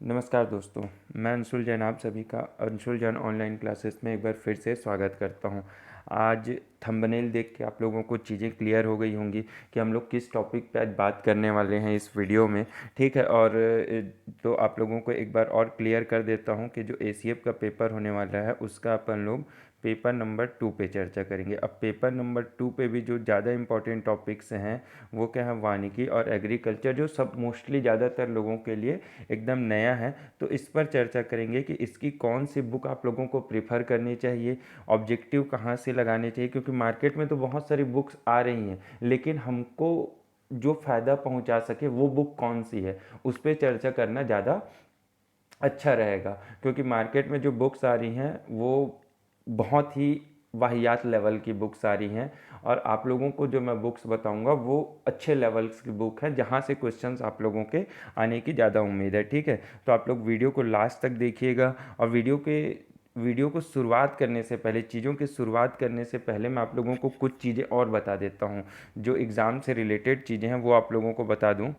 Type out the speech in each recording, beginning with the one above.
नमस्कार दोस्तों, मैं अंशुल जैन आप सभी का अंशुल जैन ऑनलाइन क्लासेस में एक बार फिर से स्वागत करता हूं। आज थंबनेल देख के आप लोगों को चीज़ें क्लियर हो गई होंगी कि हम लोग किस टॉपिक पे आज बात करने वाले हैं इस वीडियो में। ठीक है, और तो आप लोगों को एक बार और क्लियर कर देता हूं कि जो एसीएफ का पेपर होने वाला है उसका अपन लोग पेपर नंबर 2 पे चर्चा करेंगे। अब पेपर नंबर 2 पे भी जो ज़्यादा इंपॉर्टेंट टॉपिक्स हैं वो क्या है, वानिकी और एग्रीकल्चर, जो सब मोस्टली ज़्यादातर लोगों के लिए एकदम नया है। तो इस पर चर्चा करेंगे कि इसकी कौन सी बुक आप लोगों को प्रिफर करनी चाहिए, ऑब्जेक्टिव कहाँ से लगाने चाहिए, क्योंकि मार्केट में तो बहुत सारी बुक्स आ रही हैं, लेकिन हमको जो फ़ायदा पहुंचा सके वो बुक कौन सी है, उस पर चर्चा करना ज़्यादा अच्छा रहेगा। क्योंकि मार्केट में जो बुक्स आ रही हैं वो बहुत ही वाहियात लेवल की बुक्स आ रही हैं, और आप लोगों को जो मैं बुक्स बताऊंगा वो अच्छे लेवल्स की बुक है जहाँ से क्वेश्चंस आप लोगों के आने की ज़्यादा उम्मीद है। ठीक है, तो आप लोग वीडियो को लास्ट तक देखिएगा। और वीडियो को शुरुआत करने से पहले, चीज़ों की शुरुआत करने से पहले मैं आप लोगों को कुछ चीज़ें और बता देता हूँ, जो एग्ज़ाम से रिलेटेड चीज़ें हैं वो आप लोगों को बता दूँ।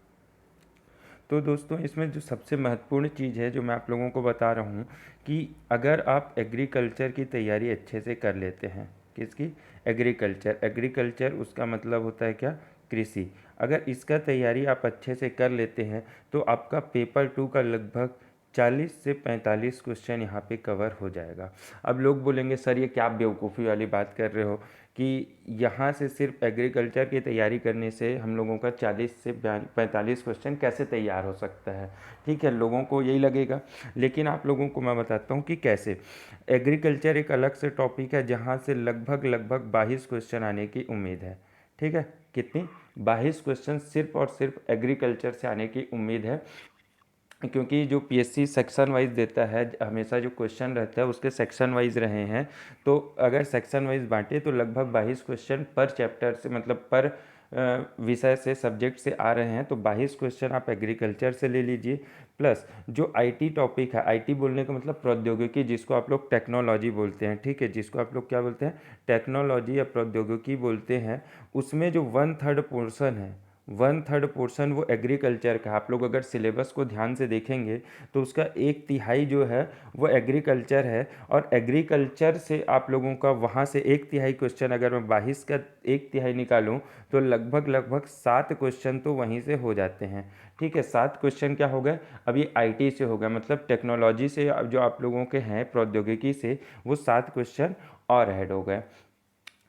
तो दोस्तों, इसमें जो सबसे महत्वपूर्ण चीज़ है जो मैं आप लोगों को बता रहा हूँ कि अगर आप एग्रीकल्चर की तैयारी अच्छे से कर लेते हैं, किसकी? एग्रीकल्चर। एग्रीकल्चर उसका मतलब होता है क्या? कृषि। अगर इसका तैयारी आप अच्छे से कर लेते हैं तो आपका पेपर 2 का लगभग 40 से 45 क्वेश्चन यहाँ पे कवर हो जाएगा। अब लोग बोलेंगे सर ये क्या बेवकूफ़ी वाली बात कर रहे हो कि यहाँ से सिर्फ एग्रीकल्चर की तैयारी करने से हम लोगों का 40 से 45 क्वेश्चन कैसे तैयार हो सकता है। ठीक है, लोगों को यही लगेगा, लेकिन आप लोगों को मैं बताता हूँ कि कैसे। एग्रीकल्चर एक अलग से टॉपिक है जहाँ से लगभग लगभग 22 क्वेश्चन आने की उम्मीद है। ठीक है, कितनी? 22 क्वेश्चन सिर्फ और सिर्फ एग्रीकल्चर से आने की उम्मीद है। क्योंकि जो पीएससी सेक्शन वाइज देता है, हमेशा जो क्वेश्चन रहता है उसके सेक्शन वाइज रहे हैं। तो अगर सेक्शन वाइज बांटे तो लगभग 22 क्वेश्चन पर चैप्टर से, मतलब पर विषय से, सब्जेक्ट से आ रहे हैं। तो 22 क्वेश्चन आप एग्रीकल्चर से ले लीजिए। प्लस जो आईटी टॉपिक है, आईटी बोलने का मतलब प्रौद्योगिकी, जिसको आप लोग टेक्नोलॉजी बोलते हैं। ठीक है, जिसको आप लोग क्या बोलते हैं? टेक्नोलॉजी या प्रौद्योगिकी बोलते हैं। उसमें जो 1/3 पोर्शन है, 1/3 पोर्शन वो एग्रीकल्चर का। आप लोग अगर सिलेबस को ध्यान से देखेंगे तो उसका 1/3 जो है वो एग्रीकल्चर है। और एग्रीकल्चर से आप लोगों का वहाँ से 1/3 क्वेश्चन, अगर मैं 22 का 1/3 निकालूं तो लगभग लगभग 7 क्वेश्चन तो वहीं से हो जाते हैं। ठीक है, 7 क्वेश्चन क्या हो गए? अब ये आईटी से हो गया, मतलब टेक्नोलॉजी से जो आप लोगों के हैं, प्रौद्योगिकी से, वो 7 क्वेश्चन और ऐड हो गए।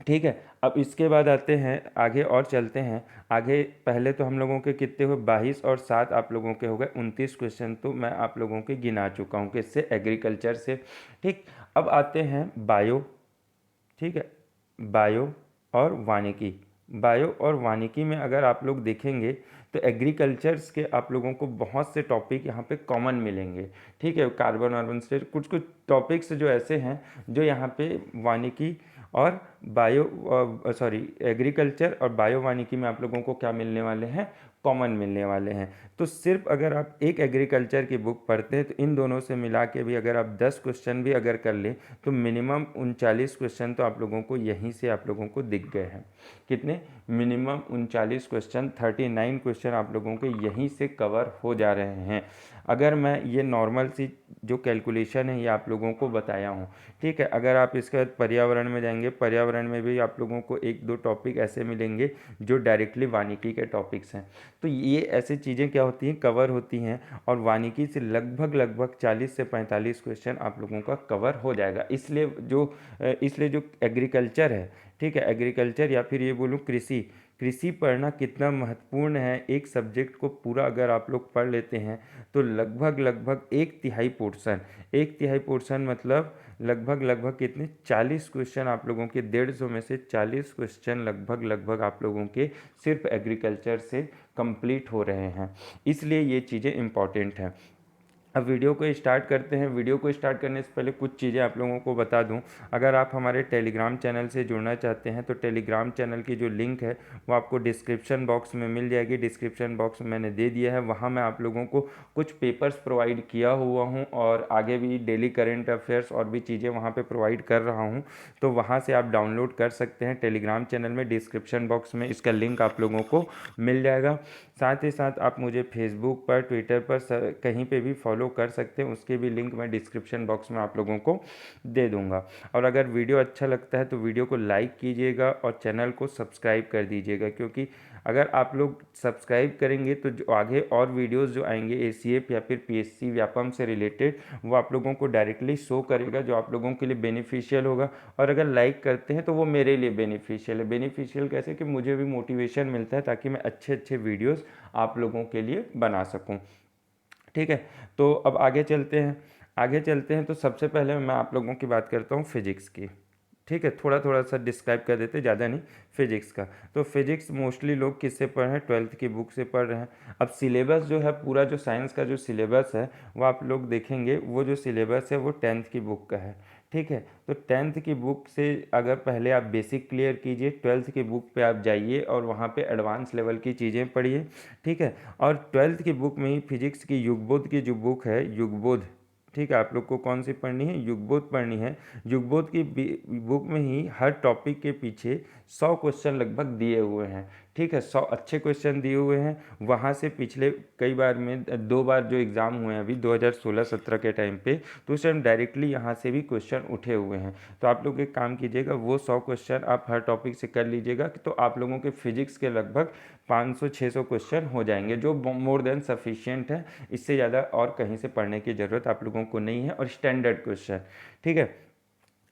ठीक है, अब इसके बाद आते हैं आगे और चलते हैं आगे। पहले तो हम लोगों के कितने हुए? 22 और 7 आप लोगों के हो गए 29 क्वेश्चन, तो मैं आप लोगों के गिना चुका हूँ किससे? एग्रीकल्चर से। ठीक, अब आते हैं बायो। ठीक है, बायो और वानिकी। बायो और वानिकी में अगर आप लोग देखेंगे तो एग्रीकल्चर्स के आप लोगों को बहुत से टॉपिक यहाँ पे कॉमन मिलेंगे। ठीक है, कार्बन अर्बन स्टेट, कुछ कुछ टॉपिक्स जो ऐसे हैं जो यहाँ पे वानिकी और बायो सॉरी एग्रीकल्चर और बायो वानिकी में आप लोगों को क्या मिलने वाले हैं? कॉमन मिलने वाले हैं। तो सिर्फ अगर आप एक एग्रीकल्चर की बुक पढ़ते हैं तो इन दोनों से मिला के भी अगर आप 10 क्वेश्चन भी अगर कर लें तो मिनिमम 39 क्वेश्चन तो आप लोगों को यहीं से आप लोगों को दिख गए हैं। कितने? मिनिमम 39 क्वेश्चन, 39 क्वेश्चन आप लोगों के यहीं से कवर हो जा रहे हैं। अगर मैं ये नॉर्मल सी जो कैलकुलेशन है ये आप लोगों को बताया हूँ। ठीक है, अगर आप इसके बाद पर्यावरण में जाएंगे, पर्यावरण में भी आप लोगों को 1-2 टॉपिक ऐसे मिलेंगे जो डायरेक्टली वानिकी के टॉपिक्स हैं। तो ये ऐसी चीज़ें क्या होती हैं? कवर होती हैं। और वानिकी से लगभग लगभग 40 से 45 क्वेश्चन आप लोगों का कवर हो जाएगा। इसलिए जो एग्रीकल्चर है, ठीक है, एग्रीकल्चर या फिर ये बोलूँ कृषि, कृषि पढ़ना कितना महत्वपूर्ण है। एक सब्जेक्ट को पूरा अगर आप लोग पढ़ लेते हैं तो लगभग लगभग 1/3 पोर्शन, 1/3 पोर्शन मतलब लगभग लगभग कितने? 40 क्वेश्चन आप लोगों के, 150 में से 40 क्वेश्चन लगभग लगभग आप लोगों के सिर्फ एग्रीकल्चर से कंप्लीट हो रहे हैं। इसलिए ये चीज़ें इंपॉर्टेंट हैं। अब वीडियो को स्टार्ट करते हैं। वीडियो को स्टार्ट करने से पहले कुछ चीज़ें आप लोगों को बता दूं। अगर आप हमारे टेलीग्राम चैनल से जुड़ना चाहते हैं तो टेलीग्राम चैनल की जो लिंक है वो आपको डिस्क्रिप्शन बॉक्स में मिल जाएगी। डिस्क्रिप्शन बॉक्स में मैंने दे दिया है, वहाँ मैं आप लोगों को कुछ पेपर्स प्रोवाइड किया हुआ हूँ और आगे भी डेली करेंट अफेयर्स और भी चीज़ें वहाँ पर प्रोवाइड कर रहा हूँ। तो वहाँ से आप डाउनलोड कर सकते हैं टेलीग्राम चैनल में। डिस्क्रिप्शन बॉक्स में इसका लिंक आप लोगों को मिल जाएगा। साथ ही साथ आप मुझे फेसबुक पर, ट्विटर पर कहीं पे भी फॉलो कर सकते हैं, उसके भी लिंक मैं डिस्क्रिप्शन बॉक्स में आप लोगों को दे दूंगा। और अगर वीडियो अच्छा लगता है तो वीडियो को लाइक कीजिएगा और चैनल को सब्सक्राइब कर दीजिएगा, क्योंकि अगर आप लोग सब्सक्राइब करेंगे तो जो आगे और वीडियोस जो आएंगे एसीएफ या फिर पीएससी व्यापम से रिलेटेड, वो आप लोगों को डायरेक्टली शो करेगा, जो आप लोगों के लिए बेनिफिशियल होगा। और अगर लाइक करते हैं तो वो मेरे लिए बेनिफिशियल है। बेनिफिशियल कैसे, कि मुझे भी मोटिवेशन मिलता है ताकि मैं अच्छे अच्छे वीडियोस आप लोगों के लिए बना सकूं। ठीक है, तो अब आगे चलते हैं। आगे चलते हैं तो सबसे पहले मैं आप लोगों की बात करता हूँ फिजिक्स की। ठीक है, थोड़ा थोड़ा सा डिस्क्राइब कर देते, ज़्यादा नहीं, फिजिक्स का। तो फिजिक्स मोस्टली लोग किससे पढ़ रहे हैं, 12th की बुक से पढ़ रहे हैं। अब सिलेबस जो है पूरा, जो साइंस का जो सिलेबस है वो आप लोग देखेंगे, वो जो सिलेबस है वो 10th की बुक का है। ठीक है, तो 10th की बुक से अगर पहले आप बेसिक क्लियर कीजिए, 12th की बुक पे आप जाइए और वहाँ पे एडवांस लेवल की चीज़ें पढ़िए। ठीक है, और 12th की बुक में ही फिजिक्स की युगबोध की जो बुक है, युगबोध, ठीक है, आप लोग को कौन सी पढ़नी है, युगबोध पढ़नी है। युगबोध की बुक में ही हर टॉपिक के पीछे 100 क्वेश्चन लगभग दिए हुए हैं। ठीक है, 100 अच्छे क्वेश्चन दिए हुए हैं। वहाँ से पिछले कई बार में 2 बार जो एग्ज़ाम हुए हैं अभी 2016-17 के टाइम पे, तो उस टाइम डायरेक्टली यहाँ से भी क्वेश्चन उठे हुए हैं। तो आप लोग एक काम कीजिएगा, वो 100 क्वेश्चन आप हर टॉपिक से कर लीजिएगा, तो आप लोगों के फिजिक्स के लगभग 500-600 क्वेश्चन हो जाएंगे, जो मोर देन सफिशियंट है। इससे ज़्यादा और कहीं से पढ़ने की ज़रूरत आप लोगों को नहीं है, और स्टैंडर्ड क्वेश्चन। ठीक है,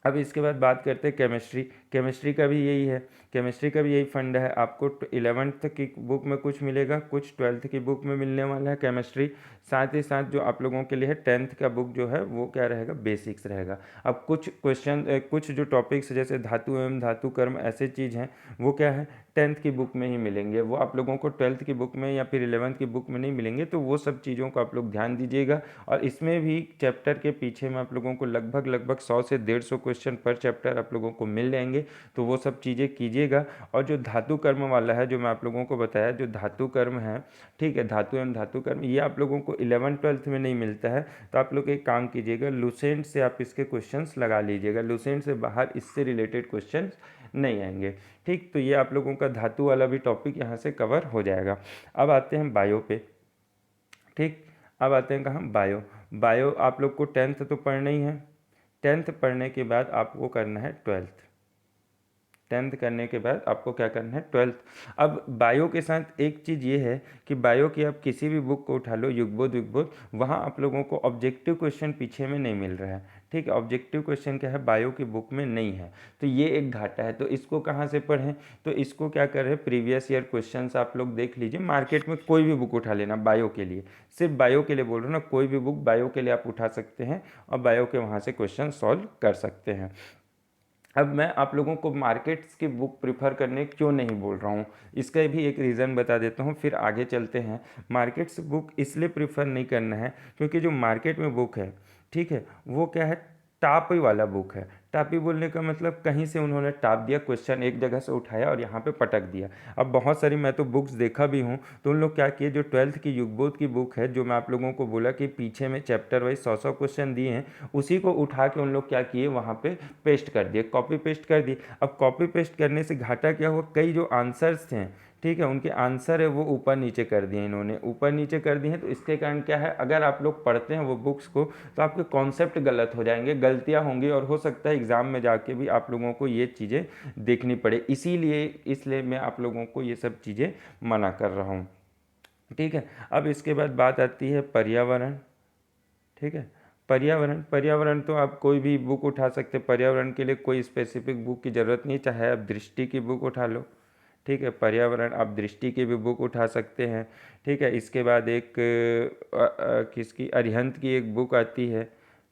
अब इसके बाद बात करते हैं केमिस्ट्री। केमिस्ट्री का भी यही है, केमिस्ट्री का भी यही फंड है। आपको 11th की बुक में कुछ मिलेगा, कुछ 12th की बुक में मिलने वाला है केमिस्ट्री। साथ ही साथ जो आप लोगों के लिए है 10th का बुक जो है वो क्या रहेगा, बेसिक्स रहेगा। अब कुछ क्वेश्चन, कुछ जो टॉपिक्स जैसे धातु एवं धातु कर्म ऐसे चीज़ हैं, वो क्या है 10th की बुक में ही मिलेंगे, वो आप लोगों को 12th की बुक में या फिर 11th की बुक में नहीं मिलेंगे। तो वो सब चीज़ों को आप लोग ध्यान दीजिएगा। और इसमें भी चैप्टर के पीछे में आप लोगों को लगभग लगभग 100 से 150 क्वेश्चन पर चैप्टर आप लोगों को मिल जाएंगे, तो वो सब चीज़ें कीजिएगा। और जो धातु कर्म वाला है, जो मैं आप लोगों को बताया, जो धातु कर्म है, ठीक है, धातु एवं धातु कर्म, ये आप लोगों को 11th-12th में नहीं मिलता है। तो आप लोग एक काम कीजिएगा, लुसेंट से आप इसके क्वेश्चंस लगा लीजिएगा, लुसेंट से बाहर इससे रिलेटेड क्वेश्चन नहीं आएंगे। ठीक, तो ये आप लोगों का धातु वाला भी टॉपिक यहाँ से कवर हो जाएगा। अब आते हैं बायो पे। ठीक, अब आते हैं कहाँ, बायो। बायो आप लोग को 10th तो पढ़ना ही है। 10th पढ़ने के बाद आपको करना है 12th। 10th करने के बाद आपको क्या करना है, 12th। अब बायो के साथ एक चीज़ ये है कि बायो की आप किसी भी बुक को उठा लो, युगबोध युगबोध, वहाँ आप लोगों को ऑब्जेक्टिव क्वेश्चन पीछे में नहीं मिल रहा है। ठीक है, ऑब्जेक्टिव क्वेश्चन क्या है, बायो की बुक में नहीं है। तो ये एक घाटा है। तो इसको कहाँ से पढ़ें, तो इसको क्या करें, प्रीवियस ईयर क्वेश्चन आप लोग देख लीजिए, मार्केट में कोई भी बुक उठा लेना बायो के लिए, सिर्फ बायो के लिए बोल रहा हूँ ना, कोई भी बुक बायो के लिए आप उठा सकते हैं और बायो के वहाँ से क्वेश्चन सॉल्व कर सकते हैं। अब मैं आप लोगों को मार्केट्स की बुक प्रिफर करने क्यों नहीं बोल रहा हूँ, इसका भी एक रीज़न बता देता हूँ, फिर आगे चलते हैं। मार्केट्स बुक इसलिए प्रिफर नहीं करना है क्योंकि जो मार्केट में बुक है, ठीक है, वो क्या है, टापी वाला बुक है। टापी बोलने का मतलब कहीं से उन्होंने टाप दिया, क्वेश्चन एक जगह से उठाया और यहाँ पे पटक दिया। अब बहुत सारी मैं तो बुक्स देखा भी हूँ, तो उन लोग क्या किए, जो 12th की युगबोध की बुक है, जो मैं आप लोगों को बोला कि पीछे में चैप्टर वाइज 100 क्वेश्चन दिए हैं, उसी को उठा के उन लोग क्या किए, वहाँ पे पेस्ट कर दिए, कॉपी पेस्ट कर दिए। अब कॉपी पेस्ट करने से घाटा क्या हुआ, कई जो आंसर्स थे, ठीक है, उनके आंसर है वो ऊपर नीचे कर दिए, इन्होंने ऊपर नीचे कर दिए हैं। तो इसके कारण क्या है, अगर आप लोग पढ़ते हैं वो बुक्स को, तो आपके कॉन्सेप्ट गलत हो जाएंगे, गलतियां होंगी, और हो सकता है एग्ज़ाम में जाके भी आप लोगों को ये चीज़ें देखनी पड़े। इसलिए मैं आप लोगों को ये सब चीज़ें मना कर रहा हूँ। ठीक है, अब इसके बाद बात आती है पर्यावरण। ठीक है, पर्यावरण, पर्यावरण तो आप कोई भी बुक उठा सकते हैं, पर्यावरण के लिए कोई स्पेसिफिक बुक की ज़रूरत नहीं, चाहे आप दृष्टि की बुक उठा लो। ठीक है, पर्यावरण आप दृष्टि की भी बुक उठा सकते हैं। ठीक है, इसके बाद एक किसकी, अरिहंत की एक बुक आती है।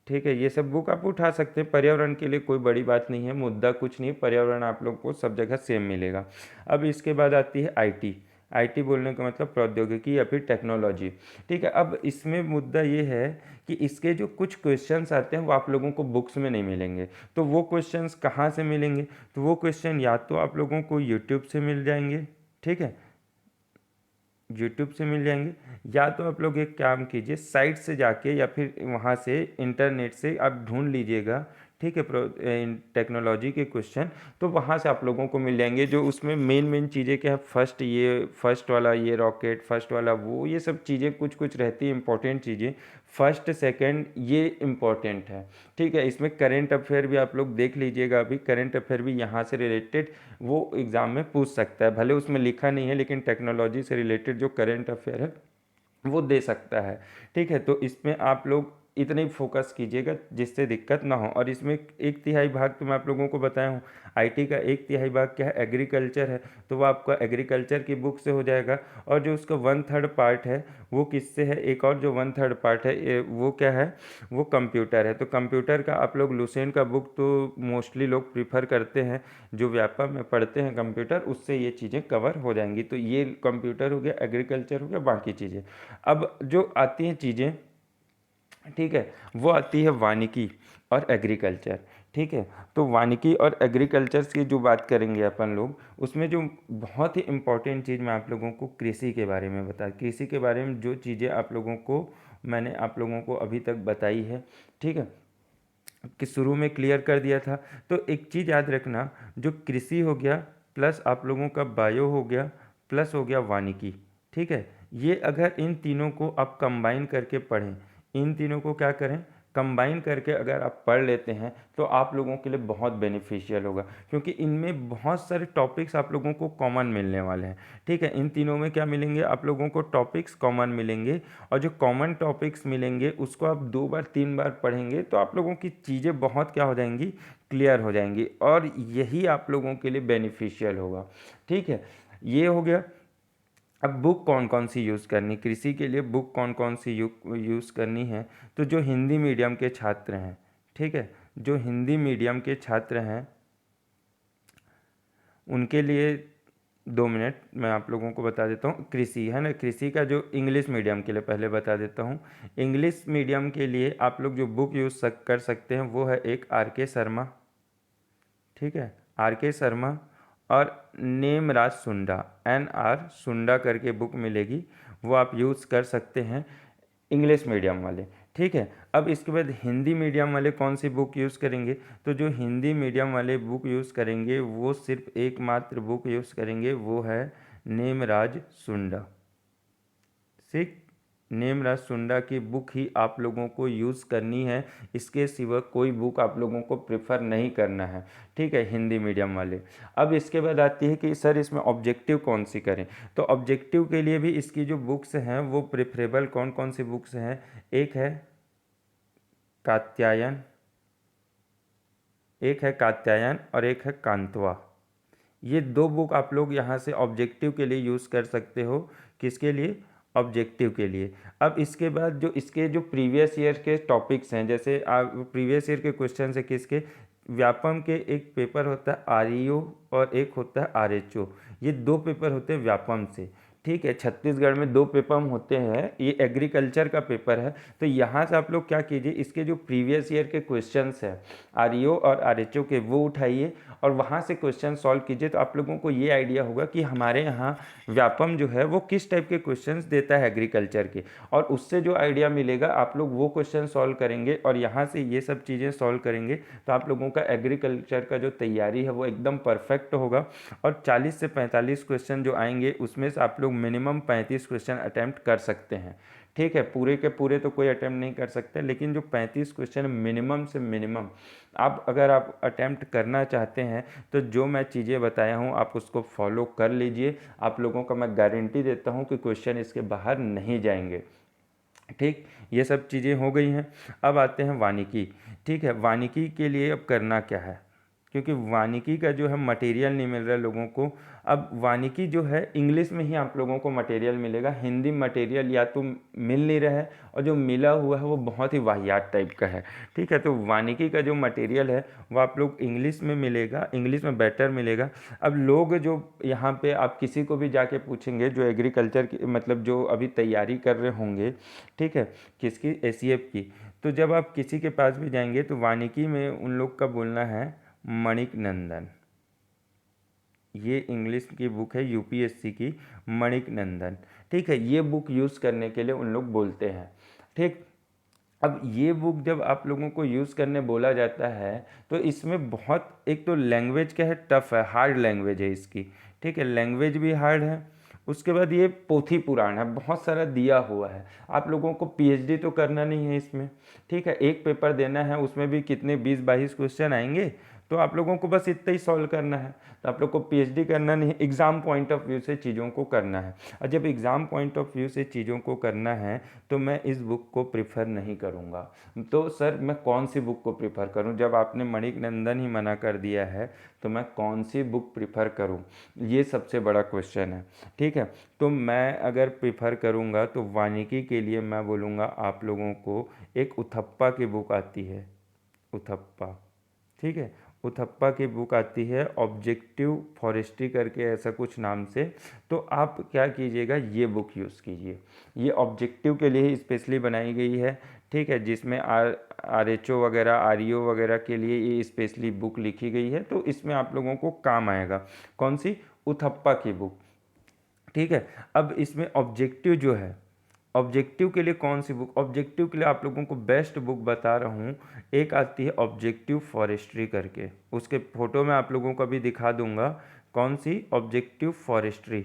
ठीक है, ये सब बुक आप उठा सकते हैं, पर्यावरण के लिए कोई बड़ी बात नहीं है, मुद्दा कुछ नहीं है, पर्यावरण आप लोग को सब जगह सेम मिलेगा। अब इसके बाद आती है आईटी। आईटी बोलने का मतलब प्रौद्योगिकी या फिर टेक्नोलॉजी। ठीक है, अब इसमें मुद्दा ये है कि इसके जो कुछ क्वेश्चंस आते हैं वो आप लोगों को बुक्स में नहीं मिलेंगे। तो वो क्वेश्चंस कहाँ से मिलेंगे, तो वो क्वेश्चन या तो आप लोगों को यूट्यूब से मिल जाएंगे, ठीक है, यूट्यूब से मिल जाएंगे, या तो आप लोग एक काम कीजिए, साइट से जाके या फिर वहाँ से इंटरनेट से आप ढूंढ लीजिएगा। ठीक है, टेक्नोलॉजी के क्वेश्चन, तो वहाँ से आप लोगों को मिल जाएंगे। जो उसमें मेन चीज़ें क्या है, फर्स्ट वाला ये रॉकेट, फर्स्ट वाला वो, ये सब चीज़ें कुछ कुछ रहती है इंपॉर्टेंट चीज़ें, फर्स्ट सेकंड ये इम्पॉर्टेंट है। ठीक है, इसमें करंट अफेयर भी आप लोग देख लीजिएगा, अभी करंट अफेयर भी यहाँ से रिलेटेड वो एग्ज़ाम में पूछ सकता है, भले उसमें लिखा नहीं है लेकिन टेक्नोलॉजी से रिलेटेड जो करंट अफेयर है वो दे सकता है। ठीक है, तो इसमें आप लोग इतने ही फोकस कीजिएगा जिससे दिक्कत ना हो। और इसमें एक तिहाई भाग तो मैं आप लोगों को बताया हूँ, आईटी का एक तिहाई भाग क्या है, एग्रीकल्चर है, तो वो आपका एग्रीकल्चर की बुक से हो जाएगा। और जो उसका 1/3 पार्ट है वो किससे है, एक और जो 1/3 पार्ट है वो क्या है, वो कंप्यूटर है। तो कंप्यूटर का आप लोग लुसेंट का बुक तो मोस्टली लोग प्रीफर करते हैं, जो व्यापक में पढ़ते हैं कंप्यूटर, उससे ये चीज़ें कवर हो जाएंगी। तो ये कंप्यूटर हो गया, एग्रीकल्चर हो गया, बाकी चीज़ें। अब जो आती हैं चीज़ें, ठीक है, वो आती है वानिकी और एग्रीकल्चर। ठीक है, तो वानिकी और एग्रीकल्चर की जो बात करेंगे अपन लोग, उसमें जो बहुत ही इम्पोर्टेंट चीज़ मैं आप लोगों को कृषि के बारे में बता, कृषि के बारे में जो चीज़ें आप लोगों को मैंने आप लोगों को अभी तक बताई है, ठीक है, कि शुरू में क्लियर कर दिया था। तो एक चीज़ याद रखना, जो कृषि हो गया प्लस आप लोगों का बायो हो गया प्लस हो गया वानिकी, ठीक है, ये अगर इन तीनों को आप कंबाइन करके पढ़ें, इन तीनों को क्या करें, कंबाइन करके अगर आप पढ़ लेते हैं तो आप लोगों के लिए बहुत बेनिफिशियल होगा, क्योंकि इनमें बहुत सारे टॉपिक्स आप लोगों को कॉमन मिलने वाले हैं। ठीक है, इन तीनों में क्या मिलेंगे, आप लोगों को टॉपिक्स कॉमन मिलेंगे, और जो कॉमन टॉपिक्स मिलेंगे उसको आप 2 बार 3 बार पढ़ेंगे तो आप लोगों की चीज़ें बहुत क्या हो जाएंगी, क्लियर हो जाएंगी, और यही आप लोगों के लिए बेनिफिशियल होगा। ठीक है, ये हो गया। अब बुक कौन कौन सी यूज़ करनी, कृषि के लिए बुक कौन कौन सी यूज़ करनी है, तो जो हिंदी मीडियम के छात्र हैं, ठीक है, जो हिंदी मीडियम के छात्र हैं उनके लिए 2 मिनट मैं आप लोगों को बता देता हूँ, कृषि है ना, कृषि का जो इंग्लिश मीडियम के लिए पहले बता देता हूँ। इंग्लिश मीडियम के लिए आप लोग जो बुक यूज़ कर सकते हैं वो है एक आर के शर्मा, ठीक है, आर के शर्मा, और नेमराज सुंडा, NR सुंडा करके बुक मिलेगी, वो आप यूज़ कर सकते हैं इंग्लिश मीडियम वाले। ठीक है, अब इसके बाद हिंदी मीडियम वाले कौन सी बुक यूज़ करेंगे, तो जो हिंदी मीडियम वाले बुक यूज़ करेंगे वो सिर्फ एकमात्र बुक यूज़ करेंगे, वो है नेमराज सुंडा। सिख नेमराज सुंडा की बुक ही आप लोगों को यूज़ करनी है, इसके सिवा कोई बुक आप लोगों को प्रेफर नहीं करना है। ठीक है, हिंदी मीडियम वाले। अब इसके बाद आती है कि सर इसमें ऑब्जेक्टिव कौन सी करें, तो ऑब्जेक्टिव के लिए भी इसकी जो बुक्स हैं वो प्रेफरेबल कौन कौन सी बुक्स हैं, एक है कात्यायन, एक है कात्यायन और एक है कांतवा। ये 2 बुक आप लोग यहाँ से ऑब्जेक्टिव के लिए यूज़ कर सकते हो, किसके लिए, ऑब्जेक्टिव के लिए। अब इसके बाद जो इसके जो प्रीवियस ईयर के टॉपिक्स हैं, जैसे प्रीवियस ईयर के क्वेश्चन है किसके, व्यापम के एक पेपर होता है REO और एक होता है RHO, ये 2 पेपर होते हैं व्यापम से। ठीक है, छत्तीसगढ़ में 2 पेपर होते हैं, ये एग्रीकल्चर का पेपर है। तो यहाँ से आप लोग क्या कीजिए, इसके जो प्रीवियस ईयर के क्वेश्चंस हैं REO और RHO के, वो उठाइए और वहाँ से क्वेश्चन सॉल्व कीजिए, तो आप लोगों को ये आइडिया होगा कि हमारे यहाँ व्यापम जो है वो किस टाइप के क्वेश्चंस देता है एग्रीकल्चर के, और उससे जो आइडिया मिलेगा आप लोग वो क्वेश्चन सॉल्व करेंगे और यहाँ से ये सब चीज़ें सॉल्व करेंगे, तो आप लोगों का एग्रीकल्चर का जो तैयारी है वो एकदम परफेक्ट होगा। और 40 से 45 क्वेश्चन जो आएंगे उसमें से आप लोग मिनिमम 35 क्वेश्चन अटैम्प्ट कर सकते हैं। ठीक है, पूरे के पूरे तो कोई अटैम्प्ट नहीं कर सकते, लेकिन जो 35 क्वेश्चन मिनिमम से मिनिमम आप अगर आप अटैम्प्ट करना चाहते हैं तो जो मैं चीज़ें बताया हूँ आप उसको फॉलो कर लीजिए, आप लोगों का मैं गारंटी देता हूँ कि क्वेश्चन इसके बाहर नहीं जाएंगे। ठीक, ये सब चीज़ें हो गई हैं। अब आते हैं वानिकी। ठीक है, वानिकी के लिए अब करना क्या है, क्योंकि वानिकी का जो है मटेरियल नहीं मिल रहा है लोगों को। अब वानिकी जो है इंग्लिश में ही आप लोगों को मटेरियल मिलेगा, हिंदी मटेरियल या तो मिल नहीं रहा है, और जो मिला हुआ है वो बहुत ही वाहियात टाइप का है। ठीक है, तो वानिकी का जो मटेरियल है वो आप लोग इंग्लिश में मिलेगा, इंग्लिश में बेटर मिलेगा। अब लोग जो यहाँ पे आप किसी को भी जाके पूछेंगे जो एग्रीकल्चर की मतलब जो अभी तैयारी कर रहे होंगे, ठीक है, किसकी, ACF की, तो जब आप किसी के पास भी जाएंगे तो वानिकी में उन लोग का बोलना है मणिक नंदन। ये इंग्लिश की बुक है UPSC की, मणिक नंदन। ठीक है, ये बुक यूज़ करने के लिए उन लोग बोलते हैं। ठीक, अब ये बुक जब आप लोगों को यूज़ करने बोला जाता है तो इसमें बहुत, एक तो लैंग्वेज क्या है, टफ है, हार्ड लैंग्वेज है इसकी, ठीक है, लैंग्वेज भी हार्ड है। उसके बाद ये पोथी पुराण है, बहुत सारा दिया हुआ है। आप लोगों को पीएचडी तो करना नहीं है इसमें, ठीक है, एक पेपर देना है, उसमें भी कितने 20-22 क्वेश्चन आएंगे, तो आप लोगों को बस इतना ही सॉल्व करना है। तो आप लोग को पीएचडी करना नहीं है, एग्ज़ाम पॉइंट ऑफ व्यू से चीज़ों को करना है। और जब एग्ज़ाम पॉइंट ऑफ व्यू से चीज़ों को करना है तो मैं इस बुक को प्रिफर नहीं करूँगा। तो सर मैं कौन सी बुक को प्रिफर करूँ? जब आपने मणिकनंदन ही मना कर दिया है तो मैं कौन सी बुक प्रिफर करूँ, ये सबसे बड़ा क्वेश्चन है, ठीक है। तो मैं अगर प्रिफर करूँगा तो वानिकी के लिए मैं बोलूँगा आप लोगों को एक उथप्पा की बुक आती है, उथप्पा, ठीक है, उथप्पा की बुक आती है ऑब्जेक्टिव फॉरेस्ट्री करके, ऐसा कुछ नाम से। तो आप क्या कीजिएगा, ये बुक यूज़ कीजिए, ये ऑब्जेक्टिव के लिए ही स्पेशली बनाई गई है, ठीक है, जिसमें आरएचओ वगैरह, आरईओ वगैरह के लिए ये स्पेशली बुक लिखी गई है। तो इसमें आप लोगों को काम आएगा कौन सी, उथप्पा की बुक, ठीक है। अब इसमें ऑब्जेक्टिव जो है, ऑब्जेक्टिव के लिए कौन सी बुक, ऑब्जेक्टिव के लिए आप लोगों को बेस्ट बुक बता रहा हूँ, एक आती है ऑब्जेक्टिव फॉरेस्ट्री करके, उसके फोटो मैं आप लोगों को अभी दिखा दूंगा, कौन सी, ऑब्जेक्टिव फॉरेस्ट्री,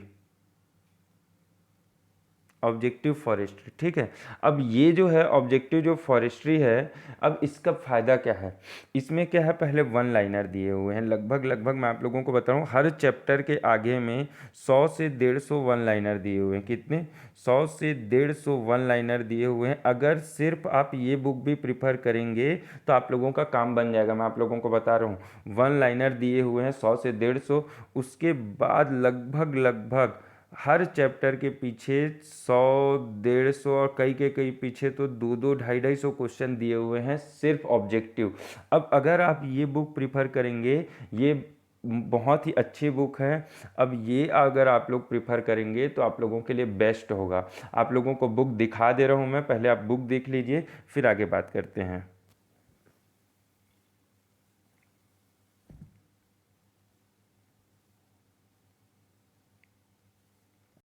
ऑब्जेक्टिव फॉरेस्ट्री, ठीक है। अब ये जो है ऑब्जेक्टिव जो फॉरेस्ट्री है, अब इसका फ़ायदा क्या है, इसमें क्या है, पहले वन लाइनर दिए हुए हैं, लगभग लगभग मैं आप लोगों को बता रहा हूँ हर चैप्टर के आगे में 100 से 150 वन लाइनर दिए हुए हैं, कितने, 100 से 150 वन लाइनर दिए हुए हैं। अगर सिर्फ आप ये बुक भी प्रिफर करेंगे तो आप लोगों का काम बन जाएगा, मैं आप लोगों को बता रहा हूँ, वन लाइनर दिए हुए हैं 100 से 150, उसके बाद लगभग लगभग हर चैप्टर के पीछे 100, 150 और कई के कई पीछे तो 2-2, 250 क्वेश्चन दिए हुए हैं सिर्फ ऑब्जेक्टिव। अब अगर आप ये बुक प्रिफर करेंगे, ये बहुत ही अच्छी बुक है, अब ये अगर आप लोग प्रिफर करेंगे तो आप लोगों के लिए बेस्ट होगा। आप लोगों को बुक दिखा दे रहा हूँ मैं, पहले आप बुक देख लीजिए फिर आगे बात करते हैं।